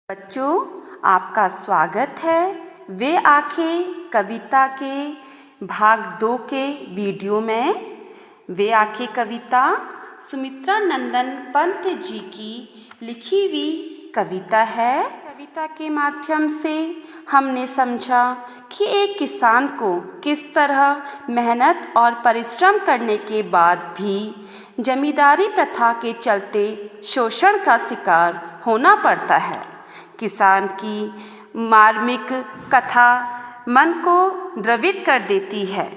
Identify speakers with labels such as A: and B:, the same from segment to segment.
A: बच्चों, आपका स्वागत है वे आंखें कविता के भाग 2 के वीडियो में। वे आंखें कविता सुमित्रा नंदन पंत जी की लिखी हुई कविता है। कविता के माध्यम से हमने समझा कि एक किसान को किस तरह मेहनत और परिश्रम करने के बाद भी जमींदारी प्रथा के चलते शोषण का शिकार होना पड़ता है। किसान की मार्मिक कथा मन को द्रवित कर देती है।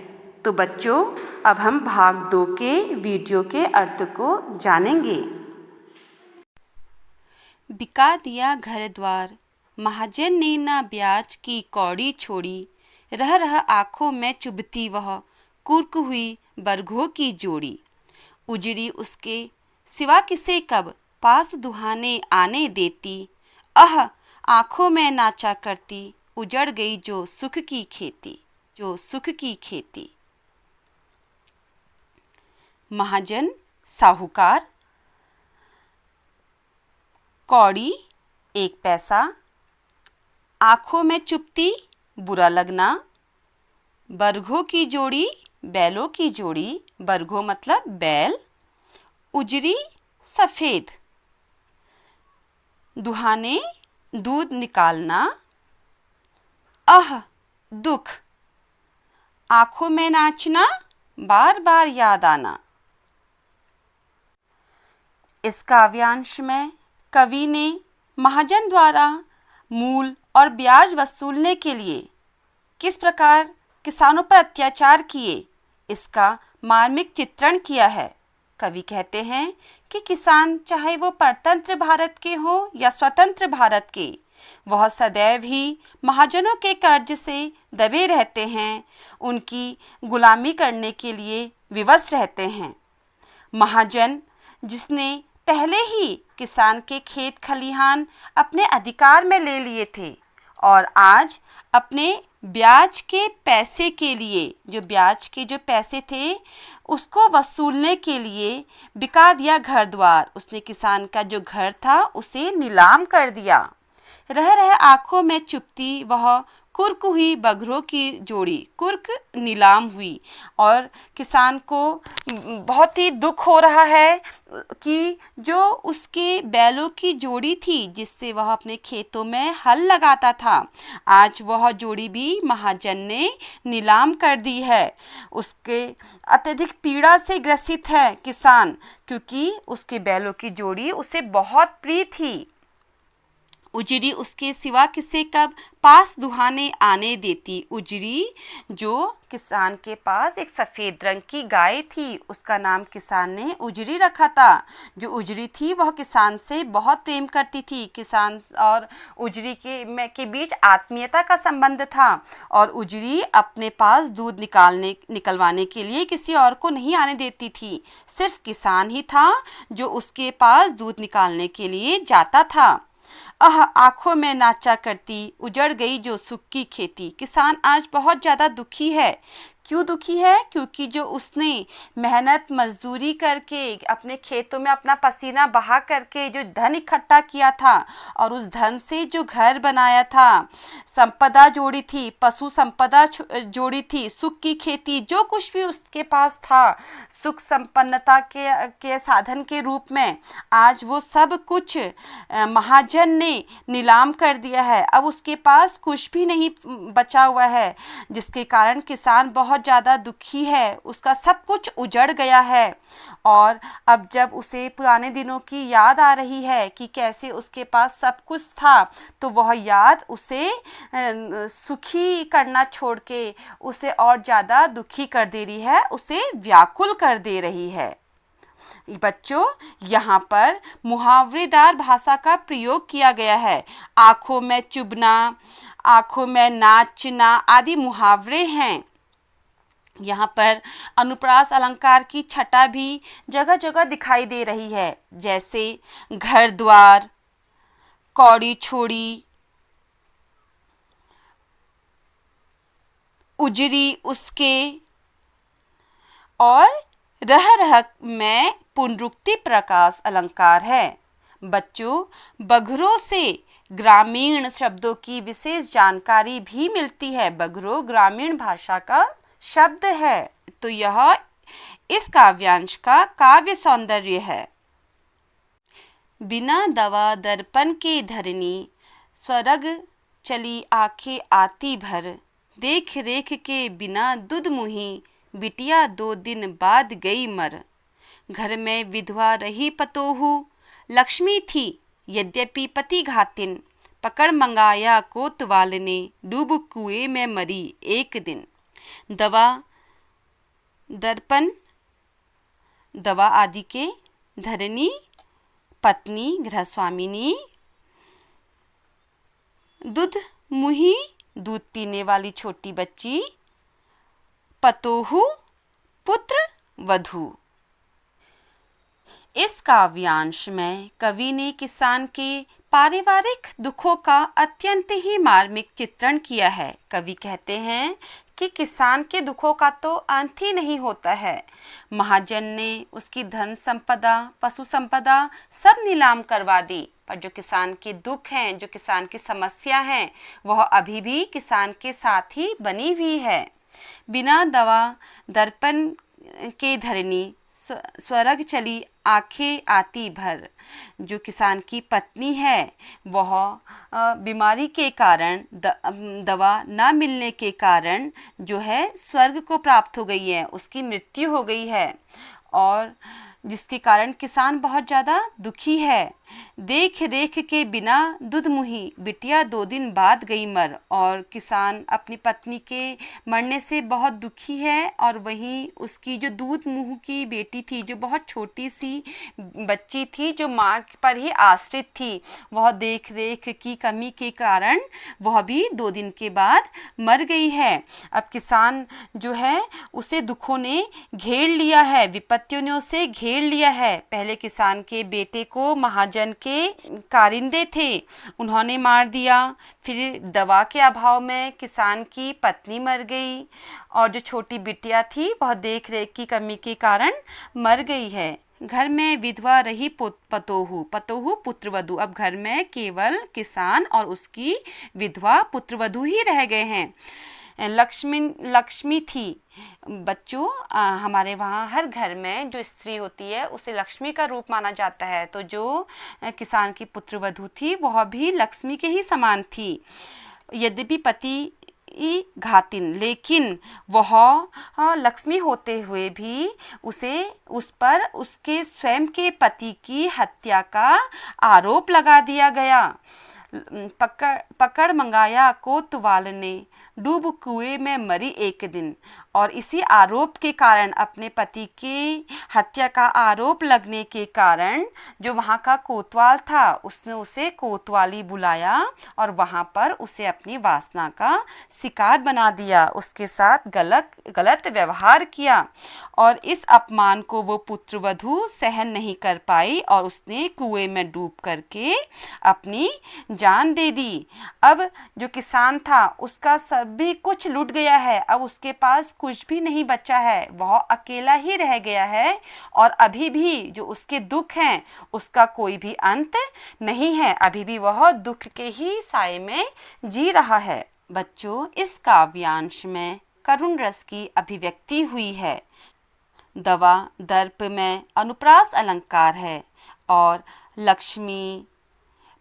A: तो बच्चों, अब हम भाग 2 के वीडियो के अर्थ को जानेंगे। बिका दिया घर द्वार, महाजन ने ना ब्याज की कौड़ी छोड़ी। रह रह आँखों में चुभती वह कुर्क हुई बरघों की जोड़ी। उजड़ी उसके सिवा किसे कब पास दुहाने आने देती। आँखों में नाचा करती, उजड़ गई जो सुख की खेती। महाजन साहूकार, कौड़ी 1 पैसा, आँखों में चुभती बुरा लगना, बरघों की जोड़ी बैलों की जोड़ी, बरघों मतलब बैल, उजरी सफ़ेद, दुहाने दूध निकालना, दुख, आँखों में नाचना, बार बार याद आना। इस काव्यांश में कवि ने महाजन द्वारा मूल और ब्याज वसूलने के लिए किस प्रकार किसानों पर अत्याचार किए, इसका मार्मिक चित्रण किया है। कवि कहते हैं कि किसान चाहे वो परतंत्र भारत के हों या स्वतंत्र भारत के, वह सदैव ही महाजनों के कर्ज से दबे रहते हैं, उनकी गुलामी करने के लिए विवश रहते हैं। महाजन जिसने पहले ही किसान के खेत खलिहान अपने अधिकार में ले लिए थे और आज अपने ब्याज के पैसे के लिए, जो ब्याज के जो पैसे थे उसको वसूलने के लिए बिका दिया घर द्वार। उसने किसान का जो घर था उसे नीलाम कर दिया। रह रह आँखों में चुभती वह कुर्क हुई बरघों की जोड़ी, कुर्क नीलाम हुई और किसान को बहुत ही दुख हो रहा है कि जो उसके बैलों की जोड़ी थी जिससे वह अपने खेतों में हल लगाता था, आज वह जोड़ी भी महाजन ने नीलाम कर दी है। उसके अत्यधिक पीड़ा से ग्रसित है किसान, क्योंकि उसके बैलों की जोड़ी उसे बहुत प्रिय थी। उजरी उसके सिवा किसे कब पास दुहाने आने देती। उजरी जो किसान के पास एक सफ़ेद रंग की गाय थी, उसका नाम किसान ने उजरी रखा था। जो उजरी थी वह किसान से बहुत प्रेम करती थी। किसान और उजरी के बीच आत्मीयता का संबंध था और उजरी अपने पास दूध निकलवाने के लिए किसी और को नहीं आने देती थी। सिर्फ किसान ही था जो उसके पास दूध निकालने के लिए जाता था। आँखों में नाचा करती, उजड़ गई जो सुख की खेती। किसान आज बहुत ज़्यादा दुखी है। क्यों दुखी है? क्योंकि जो उसने मेहनत मजदूरी करके अपने खेतों में अपना पसीना बहा करके जो धन इकट्ठा किया था और उस धन से जो घर बनाया था, संपदा जोड़ी थी, पशु संपदा जोड़ी थी, सुख की खेती, जो कुछ भी उसके पास था सुख संपन्नता के साधन के रूप में, आज वो सब कुछ महाजन ने नीलाम कर दिया है। अब उसके पास कुछ भी नहीं बचा हुआ है, जिसके कारण किसान बहुत ज़्यादा दुखी है। उसका सब कुछ उजड़ गया है और अब जब उसे पुराने दिनों की याद आ रही है कि कैसे उसके पास सब कुछ था, तो वह याद उसे सुखी करना छोड़ के उसे और ज़्यादा दुखी कर दे रही है, उसे व्याकुल कर दे रही है। बच्चों, यहाँ पर मुहावरेदार भाषा का प्रयोग किया गया है। आँखों में चुभना, आँखों में नाचना आदि मुहावरे हैं। यहाँ पर अनुप्रास अलंकार की छटा भी जगह जगह दिखाई दे रही है, जैसे घर द्वार, कौड़ी छोड़ी, उजरी उसके और रह रह में पुनरुक्ति प्रकाश अलंकार है। बच्चों, बघरों से ग्रामीण शब्दों की विशेष जानकारी भी मिलती है। बगरो ग्रामीण भाषा का शब्द है। तो यह इस काव्यांश का काव्य सौंदर्य है। बिना दवा दर्पण के धरनी, स्वर्ग चली आंखें आती भर, देख रेख के बिना दुध मुही, बिटिया 2 दिन बाद गई मर। घर में विधवा रही पतोहू, लक्ष्मी थी यद्यपि पति घातिन, पकड़ मंगाया कोतवाल ने, डूब कुएं में मरी एक दिन। दवा दर्पण दवा आदि के, धरनी पत्नी गृहस्वामिनी, दूध मुही दूध पीने वाली छोटी बच्ची, पतोहू पुत्र वधू। इस काव्यांश में कवि ने किसान के पारिवारिक दुखों का अत्यंत ही मार्मिक चित्रण किया है। कवि कहते हैं कि किसान के दुखों का तो अंत ही नहीं होता है। महाजन ने उसकी धन संपदा, पशु संपदा सब नीलाम करवा दी, पर जो किसान के दुख हैं, जो किसान की समस्या हैं, वह अभी भी किसान के साथ ही बनी हुई है। बिना दवा दर्पण के धरनी, स्वर्ग चली आंखें आती भर। जो किसान की पत्नी है वह बीमारी के कारण, दवा न मिलने के कारण जो है स्वर्ग को प्राप्त हो गई है, उसकी मृत्यु हो गई है, और जिसके कारण किसान बहुत ज़्यादा दुखी है। देख रेख के बिना दूध मुही, बिटिया 2 दिन बाद गई मर। और किसान अपनी पत्नी के मरने से बहुत दुखी है, और वहीं उसकी जो दूध मुँह की बेटी थी, जो बहुत छोटी सी बच्ची थी, जो माँ पर ही आश्रित थी, वह देख रेख की कमी के कारण वह भी 2 दिन के बाद मर गई है। अब किसान जो है उसे दुखों ने घेर लिया है, विपत्तियों ने उसे घेर लिया है। पहले किसान के बेटे को महाजन के कारिंदे थे, उन्होंने मार दिया। फिर दवा के अभाव में किसान की पत्नी मर गई, और जो छोटी बिटिया थी वह देख रेख की कमी के कारण मर गई है। घर में विधवा रही पतोहू, पतोहू पुत्रवधू। अब घर में केवल किसान और उसकी विधवा पुत्रवधू ही रह गए हैं। लक्ष्मी थी। बच्चों, हमारे वहाँ हर घर में जो स्त्री होती है उसे लक्ष्मी का रूप माना जाता है। तो जो किसान की पुत्रवधू थी वह भी लक्ष्मी के ही समान थी। यद्यपि पति घातिन, लेकिन वह लक्ष्मी होते हुए भी उस पर उसके स्वयं के पति की हत्या का आरोप लगा दिया गया। पकड़ मंगाया कोतवाल ने, डूब कुएं में मरी एक दिन। और इसी आरोप के कारण, अपने पति की हत्या का आरोप लगने के कारण, जो वहाँ का कोतवाल था उसने उसे कोतवाली बुलाया और वहाँ पर उसे अपनी वासना का शिकार बना दिया, उसके साथ गलत व्यवहार किया। और इस अपमान को वो पुत्रवधू सहन नहीं कर पाई और उसने कुएं में डूब करके अपनी जान दे दी। अब जो किसान था उसका सभी कुछ लूट गया है, अब उसके पास कुछ भी नहीं बचा है, वह अकेला ही रह गया है, और अभी भी जो उसके दुख हैं उसका कोई भी अंत नहीं है, अभी भी वह दुख के ही साए में जी रहा है। बच्चों, इस काव्यांश में करुण रस की अभिव्यक्ति हुई है। दवा दर्प में अनुप्रास अलंकार है और लक्ष्मी,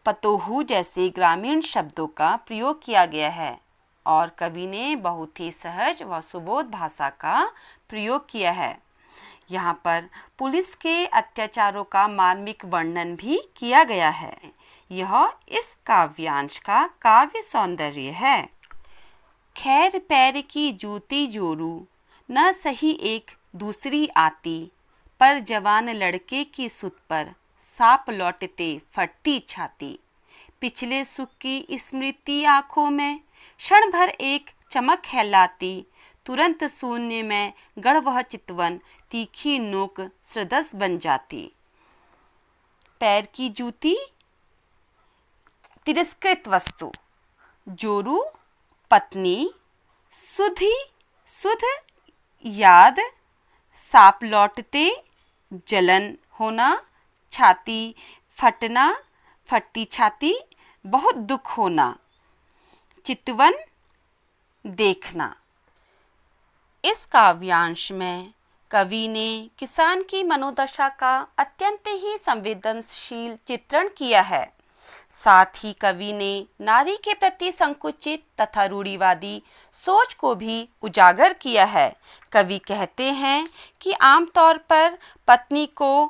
A: पतोहू जैसे ग्रामीण शब्दों का प्रयोग किया गया है, और कवि ने बहुत ही सहज व सुबोध भाषा का प्रयोग किया है। यहाँ पर पुलिस के अत्याचारों का मार्मिक वर्णन भी किया गया है। यह इस काव्यांश का काव्य सौंदर्य है। खैर पैर की जूती जोरू, न सही एक दूसरी आती, पर जवान लड़के की सुत पर सांप लौटते फटती छाती। पिछले सुख की स्मृति आँखों में क्षण भर एक चमक है लाती, तुरंत शून्य में गढ़ वह चितवन, तीखी नोक सृदस बन जाती। पैर की जूती तिरस्कृत वस्तु, जोरू पत्नी, सुध याद, सांप लौटते जलन होना, छाती फटना फटती छाती, बहुत दुख होना, चितवन देखना। इस काव्यांश में कवि ने किसान की मनोदशा का अत्यंत ही संवेदनशील चित्रण किया है। साथ ही कवि ने नारी के प्रति संकुचित तथा रूढ़िवादी सोच को भी उजागर किया है। कवि कहते हैं कि आमतौर पर पत्नी को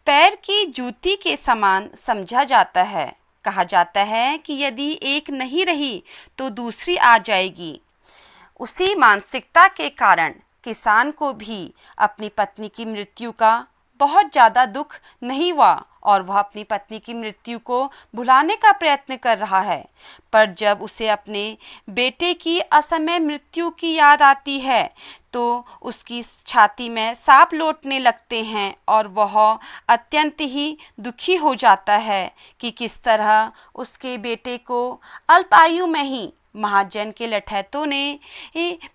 A: पैर की जूती के समान समझा जाता है। कहा जाता है कि यदि एक नहीं रही तो दूसरी आ जाएगी। उसी मानसिकता के कारण किसान को भी अपनी पत्नी की मृत्यु का बहुत ज़्यादा दुख नहीं हुआ और वह अपनी पत्नी की मृत्यु को भुलाने का प्रयत्न कर रहा है। पर जब उसे अपने बेटे की असमय मृत्यु की याद आती है तो उसकी छाती में सांप लौटने लगते हैं और वह अत्यंत ही दुखी हो जाता है कि किस तरह उसके बेटे को अल्प आयु में ही महाजन के लठैतों ने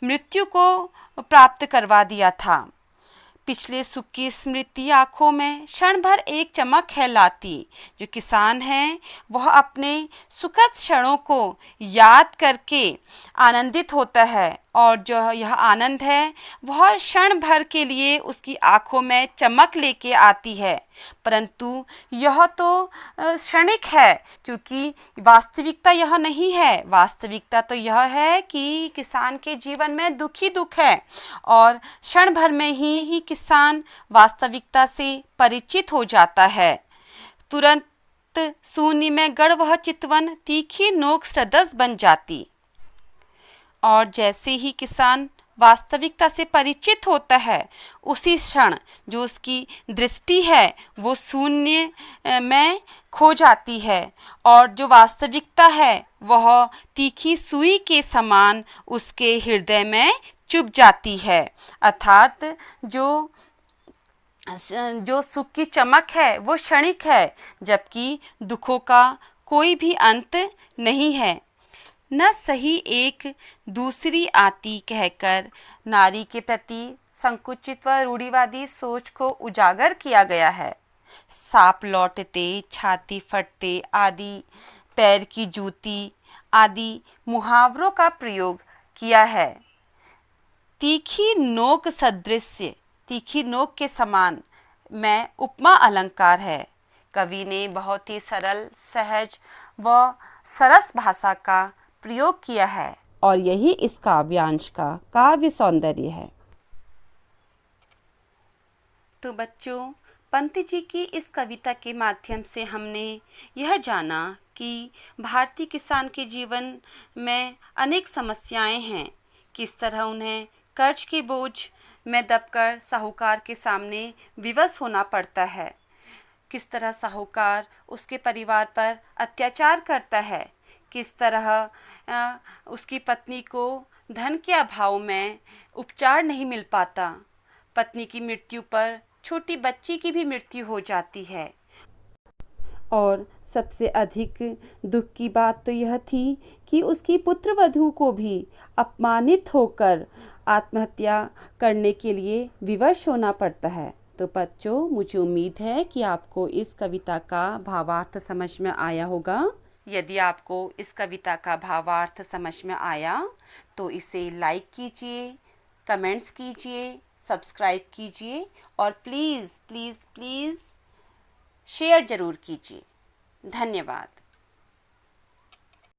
A: मृत्यु को प्राप्त करवा दिया था। पिछले सुख की स्मृति आँखों में क्षण भर एक चमक है लाती। जो किसान है वह अपने सुखद क्षणों को याद करके आनंदित होता है और जो यह आनंद है वह क्षण भर के लिए उसकी आँखों में चमक लेके आती है, परंतु यह तो क्षणिक है, क्योंकि वास्तविकता यह नहीं है। वास्तविकता तो यह है कि किसान के जीवन में दुख ही दुख है और क्षण भर में ही किसान वास्तविकता से परिचित हो जाता है। तुरंत शून्य में गड़ वह चितवन तीखी नोक सदृश बन जाती और जैसे ही किसान वास्तविकता से परिचित होता है उसी क्षण जो उसकी दृष्टि है वो शून्य में खो जाती है और जो वास्तविकता है वह तीखी सुई के समान उसके हृदय में चुभ जाती है। अर्थात जो सुख की चमक है वो क्षणिक है, जबकि दुखों का कोई भी अंत नहीं है। न सही एक दूसरी आती कहकर नारी के प्रति संकुचित व रूढ़िवादी सोच को उजागर किया गया है। सांप लौटते, छाती फटते आदि, पैर की जूती आदि मुहावरों का प्रयोग किया है। तीखी नोक सदृश्य, तीखी नोक के समान में उपमा अलंकार है। कवि ने बहुत ही सरल, सहज व सरस भाषा का प्रयोग किया है और यही इस काव्यांश का काव्य सौंदर्य है। तो बच्चों, पंत जी की इस कविता के माध्यम से हमने यह जाना कि भारतीय किसान के जीवन में अनेक समस्याएं हैं। किस तरह उन्हें कर्ज के बोझ में दबकर साहूकार के सामने विवश होना पड़ता है। किस तरह साहूकार उसके परिवार पर अत्याचार करता है। किस तरह उसकी पत्नी को धन के अभाव में उपचार नहीं मिल पाता। पत्नी की मृत्यु पर छोटी बच्ची की भी मृत्यु हो जाती है और सबसे अधिक दुख की बात तो यह थी कि उसकी पुत्रवधू को भी अपमानित होकर आत्महत्या करने के लिए विवश होना पड़ता है। तो बच्चों, मुझे उम्मीद है कि आपको इस कविता का भावार्थ समझ में आया होगा। यदि आपको इस कविता का भावार्थ समझ में आया तो इसे लाइक कीजिए, कमेंट्स कीजिए, सब्सक्राइब कीजिए और प्लीज़ प्लीज़ प्लीज़ शेयर ज़रूर कीजिए। धन्यवाद।